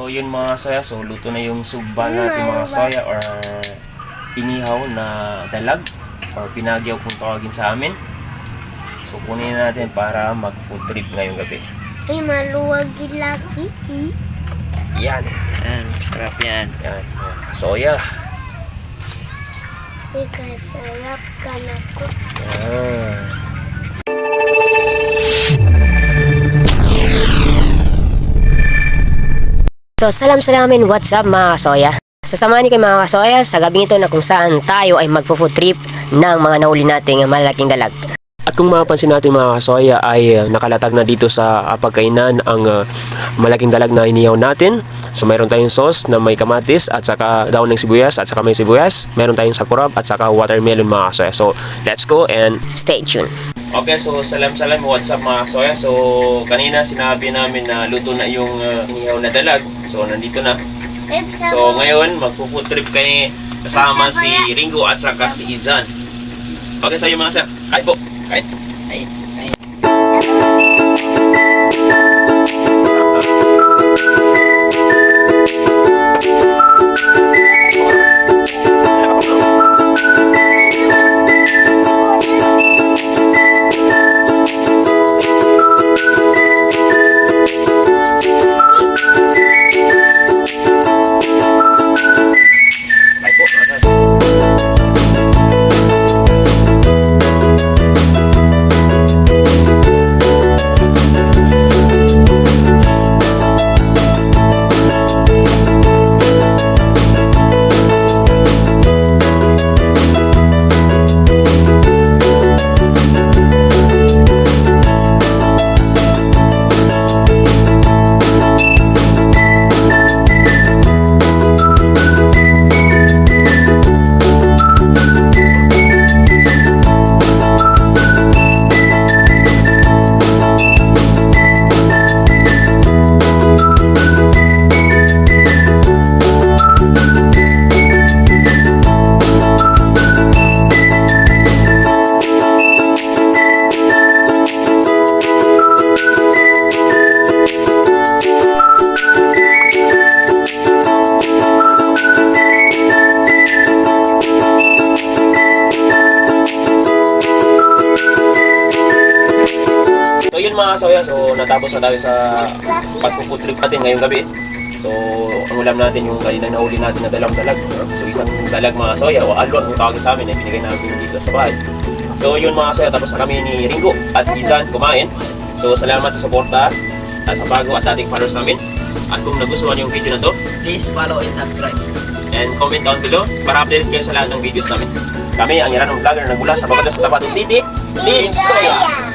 So yun mga soya, so luto na yung sugba natin mga soya or inihaw na dalag or pinagyaw kung tawagin sa amin. So kunin natin para mag food trip ngayong gabi. Ay, maluwag lagi. Yan. Yan, sarap yan. Yan. Soya. Ika, sarap ka na ko. Yan. So, salam-salamin, what's up mga kasoya? Sasamahan niyo kayo mga kasoya sa gabing ito na kung saan tayo ay magpo-food trip ng mga nahuli nating malaking dalag. At kung mapapansin natin mga kasoya ay nakalatag na dito sa pagkainan ang malaking dalag na inihaw natin. So mayroon tayong sauce na may kamatis at saka daon ng sibuyas at saka may sibuyas. Meron tayong sakurab at saka watermelon mga kasoya. So let's go and Stay tuned. okay, so salam-salam, what's up mga kasoya? So kanina sinabi namin na luto na yung inihaw na dalag. So nandito na. So ngayon magpo-food trip kayo kasama si Ringo at saka si Izan. Okay, sa'yo mga kasoya. Kain po. Kain. Ay. Yun mga soya, so natapos na tayo sa pag-food trip natin ngayong gabi. So ang ulam natin yung kanina nahuli natin na dalag-dalag. So isang dalag mga soya o alwa kung tawagin sa amin ay binigay natin dito sa bahay. So yun mga soya, tapos na kami ni Ringo at Izan kumain. So salamat sa suporta sa bago at dating followers namin. At kung nagustuhan yung video na to, Please follow and subscribe. and comment down below para update kayo sa lahat ng videos namin. Kami ang Iranong Vlogger na mula sa Bagadas, Cotabato City, Team Soya!